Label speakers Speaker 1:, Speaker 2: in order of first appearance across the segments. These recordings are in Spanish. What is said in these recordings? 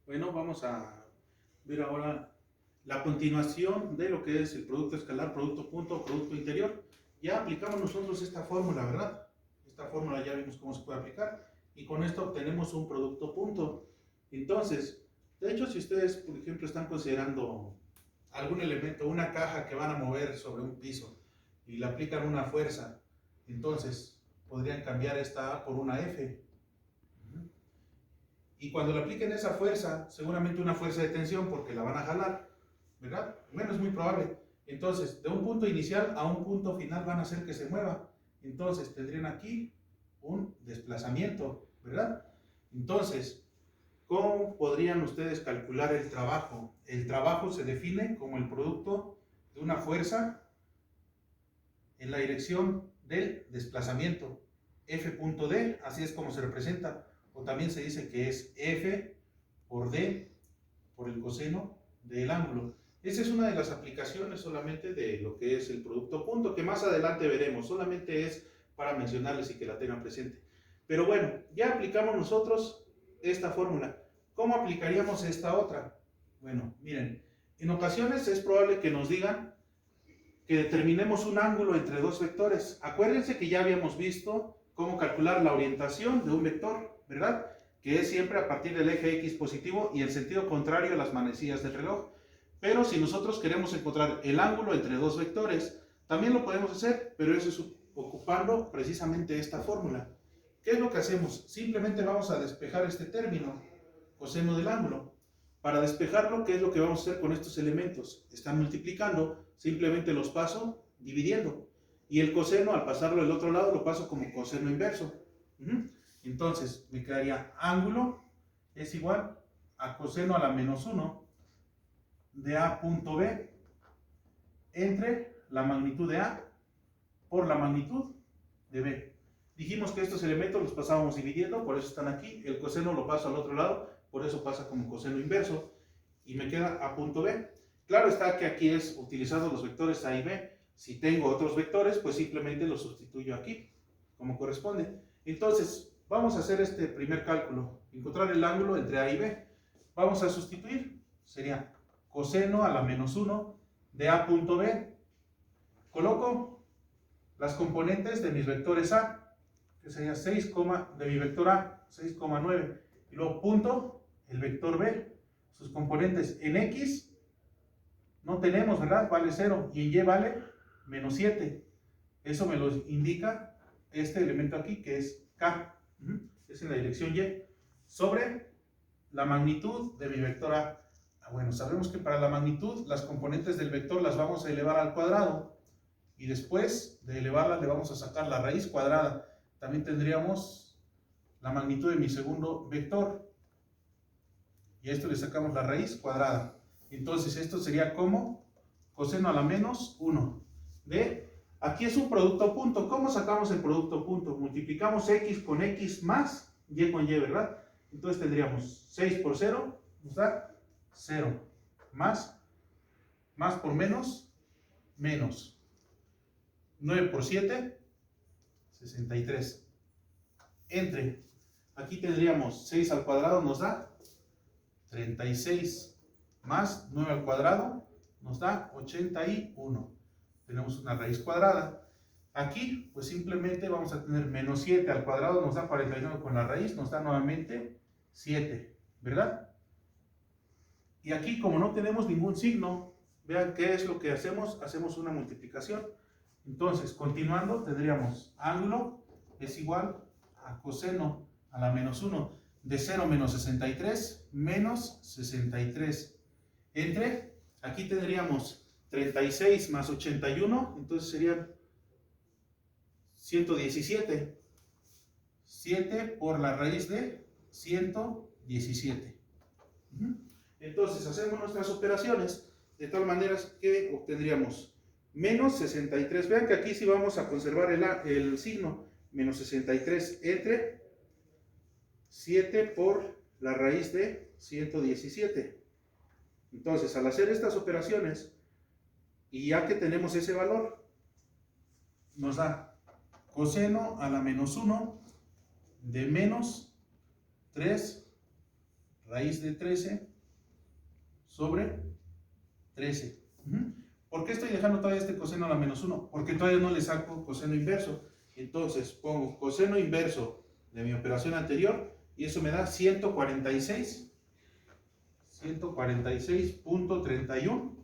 Speaker 1: Bueno, vamos a ver ahora la continuación de lo que es el producto escalar, producto punto, producto interior. Ya aplicamos nosotros esta fórmula, ¿verdad? Esta fórmula ya vimos cómo se puede aplicar y con esto obtenemos un producto punto. Entonces, de hecho, si ustedes, por ejemplo, están considerando algún elemento, una caja que van a mover sobre un piso y le aplican una fuerza, entonces podrían cambiar esta A por una F. Y cuando le apliquen esa fuerza, seguramente una fuerza de tensión porque la van a jalar, ¿verdad? Bueno, es muy probable. Entonces, de un punto inicial a un punto final van a hacer que se mueva. Entonces, tendrían aquí un desplazamiento, ¿verdad? Entonces, ¿cómo podrían ustedes calcular el trabajo? El trabajo se define como el producto de una fuerza en la dirección del desplazamiento. F.D, así es como se representa. O también se dice que es F por D por el coseno del ángulo. Esa es una de las aplicaciones solamente de lo que es el producto punto, que más adelante veremos, solamente es para mencionarles y que la tengan presente. Pero bueno, ya aplicamos nosotros esta fórmula. ¿Cómo aplicaríamos esta otra? Bueno, miren, en ocasiones es probable que nos digan que determinemos un ángulo entre dos vectores. Acuérdense que ya habíamos visto cómo calcular la orientación de un vector, ¿verdad? Que es siempre a partir del eje X positivo y el sentido contrario a las manecillas del reloj. Pero si nosotros queremos encontrar el ángulo entre dos vectores, también lo podemos hacer, pero eso es ocupando precisamente esta fórmula. ¿Qué es lo que hacemos? Simplemente vamos a despejar este término, coseno del ángulo. Para despejarlo, ¿qué es lo que vamos a hacer con estos elementos? Están multiplicando, simplemente los paso dividiendo. Y el coseno, al pasarlo al otro lado, lo paso como coseno inverso. Entonces, me quedaría ángulo es igual a coseno a la menos 1 de A punto B entre la magnitud de A por la magnitud de B. Dijimos que estos elementos los pasábamos dividiendo, por eso están aquí. El coseno lo paso al otro lado, por eso pasa como coseno inverso. Y me queda A punto B. Claro está que aquí es utilizando los vectores A y B. Si tengo otros vectores, pues simplemente los sustituyo aquí, como corresponde. Entonces, vamos a hacer este primer cálculo. Encontrar el ángulo entre A y B. Vamos a sustituir. Sería coseno a la menos 1 de A punto B. Coloco las componentes de mis vectores A, que sería 6, de mi vector A, 6,9. Y luego punto, el vector B, sus componentes en X, no tenemos, ¿verdad? Vale 0. Y en Y vale menos 7. Eso me lo indica este elemento aquí, que es K. Es en la dirección Y. Sobre la magnitud de mi vector A. Bueno, sabemos que para la magnitud, las componentes del vector las vamos a elevar al cuadrado. Y después de elevarla le vamos a sacar la raíz cuadrada. También tendríamos la magnitud de mi segundo vector. Y a esto le sacamos la raíz cuadrada. Entonces esto sería como coseno a la menos 1 de... Aquí es un producto punto. ¿Cómo sacamos el producto punto? Multiplicamos X con X más Y con Y, ¿verdad? Entonces tendríamos 6 por 0, nos da 0. Más por menos, menos. 9 por 7, 63. Entre, aquí tendríamos 6 al cuadrado nos da 36, más 9 al cuadrado nos da 81. Tenemos una raíz cuadrada. Aquí, pues simplemente vamos a tener menos 7 al cuadrado nos da 49 con la raíz, nos da nuevamente 7, ¿verdad? Y aquí, como no tenemos ningún signo, vean qué es lo que hacemos, hacemos una multiplicación. Entonces, continuando, tendríamos ángulo es igual a coseno a la menos 1 de 0 menos 63 menos 63. Entre, aquí tendríamos 36 más 81, entonces serían 117. 7 por la raíz de 117. Entonces, hacemos nuestras operaciones de tal manera que obtendríamos menos 63, vean que aquí sí vamos a conservar el signo, menos 63 entre 7 por la raíz de 117. Entonces, al hacer estas operaciones, y ya que tenemos ese valor, nos da coseno a la menos 1 de menos 3 raíz de 13 sobre 13. ¿Por qué estoy dejando todavía este coseno a la menos 1? Porque todavía no le saco coseno inverso. Entonces pongo coseno inverso de mi operación anterior y eso me da 146.31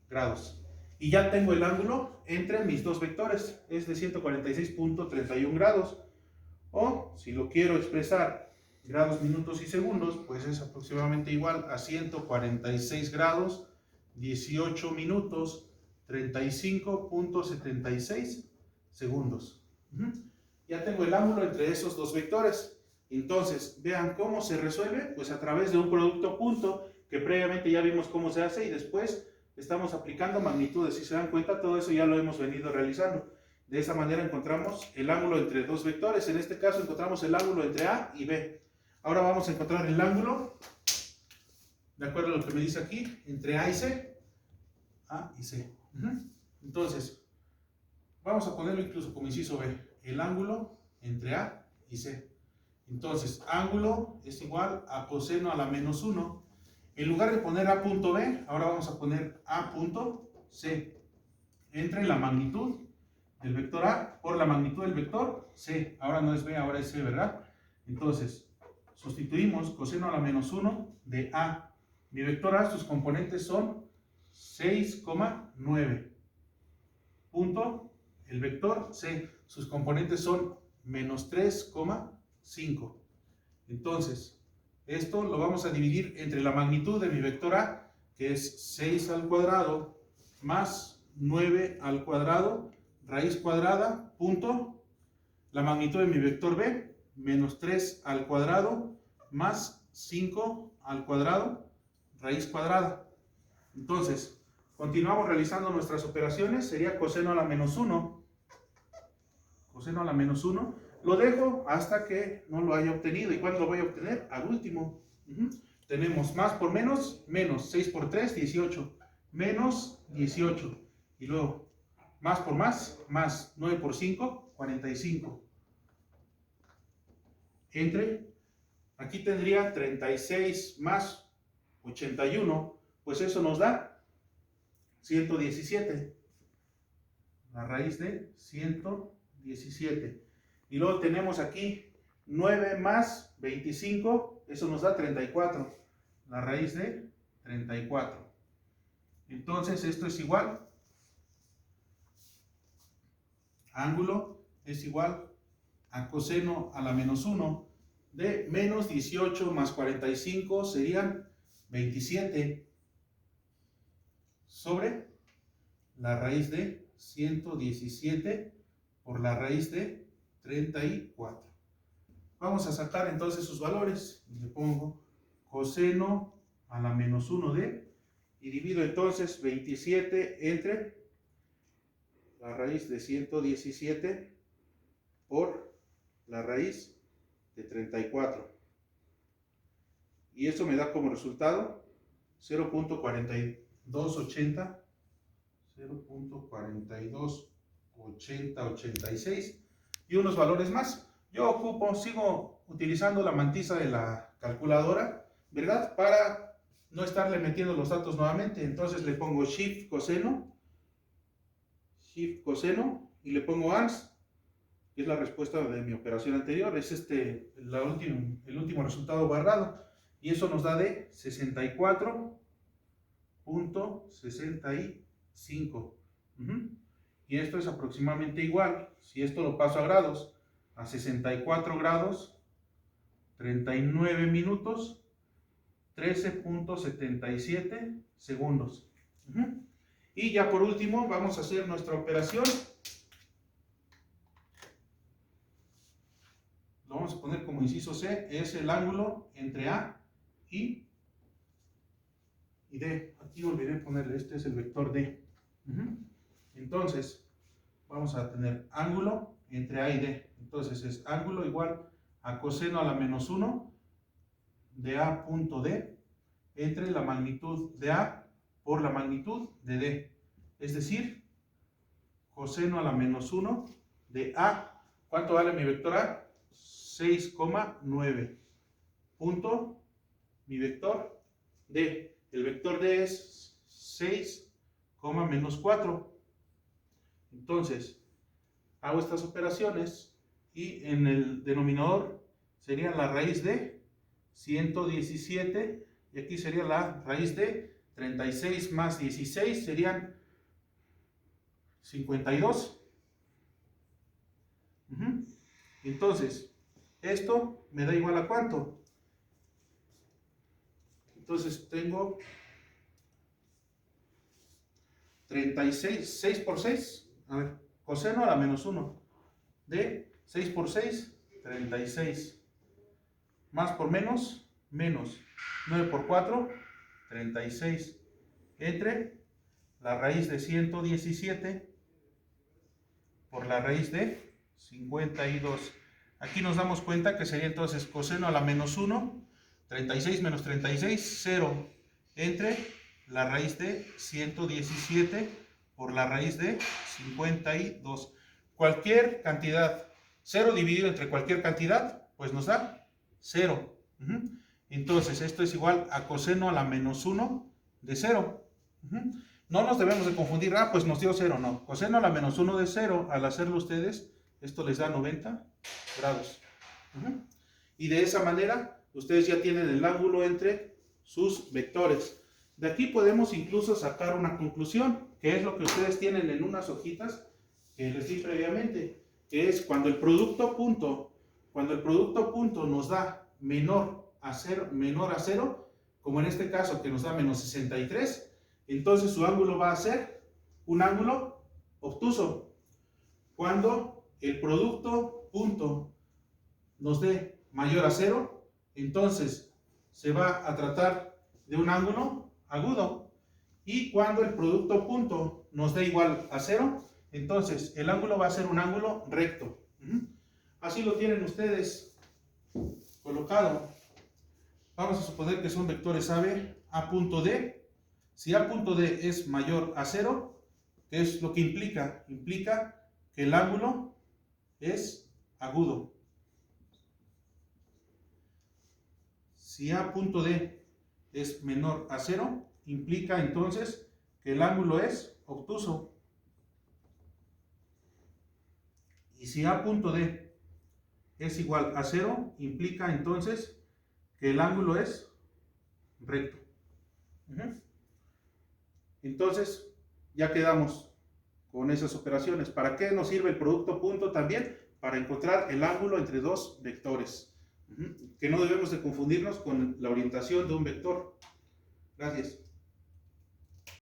Speaker 1: grados. Y ya tengo el ángulo entre mis dos vectores, es de 146.31 grados. O si lo quiero expresar grados, minutos y segundos, pues es aproximadamente igual a 146 grados, 18 minutos, 35.76 segundos. Ya tengo el ángulo entre esos dos vectores. Entonces, vean cómo se resuelve, pues a través de un producto punto, que previamente ya vimos cómo se hace y después estamos aplicando magnitudes. Si se dan cuenta, todo eso ya lo hemos venido realizando. De esa manera encontramos el ángulo entre dos vectores. En este caso encontramos el ángulo entre A y B. Ahora vamos a encontrar el ángulo, de acuerdo a lo que me dice aquí, entre A y C. A y C. Entonces, vamos a ponerlo incluso como inciso B. El ángulo entre A y C. Entonces, ángulo es igual a coseno a la menos 1. En lugar de poner A punto B, ahora vamos a poner A punto C. Entre la magnitud del vector A por la magnitud del vector C. Ahora no es B, ahora es C, ¿verdad? Entonces, sustituimos coseno a la menos 1 de A. Mi vector A, sus componentes son 6,9. Punto, el vector C, sus componentes son menos 3,5. Entonces, esto lo vamos a dividir entre la magnitud de mi vector A, que es 6 al cuadrado, más 9 al cuadrado, raíz cuadrada, punto, la magnitud de mi vector B, menos 3 al cuadrado, más 5 al cuadrado, raíz cuadrada. Entonces, continuamos realizando nuestras operaciones, sería coseno a la menos 1, coseno a la menos 1, lo dejo hasta que no lo haya obtenido. ¿Y cuándo lo voy a obtener? Al último. Tenemos más por menos, menos 6 por 3, 18, menos 18. Y luego, más por más 9 por 5, 45. Entre, aquí tendría 36 más 81, pues eso nos da 117. La raíz de 117. Y luego tenemos aquí 9 más 25, eso nos da 34. La raíz de 34. Entonces esto es igual, ángulo es igual a coseno a la menos 1 de menos 18 más 45 serían 27 sobre la raíz de 117 por la raíz de 34. Vamos a sacar entonces sus valores. Le pongo coseno a la menos 1 de, y divido entonces 27 entre la raíz de 117 por la raíz de 34. Y esto me da como resultado 0.4280, 0.428086 y unos valores más. Yo sigo utilizando la mantiza de la calculadora, ¿verdad? Para no estarle metiendo los datos nuevamente. Entonces le pongo Shift coseno, y le pongo ANS, que es la respuesta de mi operación anterior. Es el último resultado barrado. Y eso nos da de 64.65. Y esto es aproximadamente igual, si esto lo paso a grados, a 64 grados, 39 minutos, 13.77 segundos. Y ya por último vamos a hacer nuestra operación. Lo vamos a poner como inciso C, es el ángulo entre A y D. Aquí olvidé ponerle, este es el vector D. Entonces, vamos a tener ángulo entre A y D. Entonces es ángulo igual a coseno a la menos 1 de A punto D entre la magnitud de A por la magnitud de D. Es decir, coseno a la menos 1 de A. ¿Cuánto vale mi vector A? 6,9. Punto mi vector D. El vector D es 6, menos 4. Entonces, hago estas operaciones y en el denominador sería la raíz de 117 y aquí sería la raíz de 36 más 16 serían 52. Entonces, esto me da igual a ¿cuánto? Entonces tengo 36, 6 por 6, a ver, coseno a la menos 1 de 6 por 6, 36, más por menos, menos 9 por 4, 36, entre la raíz de 117 por la raíz de 52. Aquí nos damos cuenta que sería entonces coseno a la menos 1, 36 menos 36, 0, entre la raíz de 117 por la raíz de 52. Cualquier cantidad, 0 dividido entre cualquier cantidad, pues nos da 0. Entonces, esto es igual a coseno a la menos 1 de 0. No nos debemos de confundir, pues nos dio 0, no. Coseno a la menos 1 de 0, al hacerlo ustedes, esto les da 90 grados. Y de esa manera, ustedes ya tienen el ángulo entre sus vectores. De aquí podemos incluso sacar una conclusión, que es lo que ustedes tienen en unas hojitas que les di previamente, que es cuando el producto punto nos da menor a 0, como en este caso que nos da menos 63, entonces su ángulo va a ser un ángulo obtuso. Cuando el producto punto nos dé mayor a 0, entonces se va a tratar de un ángulo agudo. Y cuando el producto punto nos dé igual a 0, entonces el ángulo va a ser un ángulo recto. Así lo tienen ustedes colocado. Vamos a suponer que son vectores AB, A punto D. Si A punto D es mayor a 0, ¿qué es lo que implica? Implica que el ángulo es agudo. Si A punto D es menor a 0, implica entonces que el ángulo es obtuso. Y si A punto D es igual a 0, implica entonces que el ángulo es recto. Entonces, ya quedamos con esas operaciones. ¿Para qué nos sirve el producto punto también? Para encontrar el ángulo entre dos vectores. Que no debemos de confundirnos con la orientación de un vector. Gracias.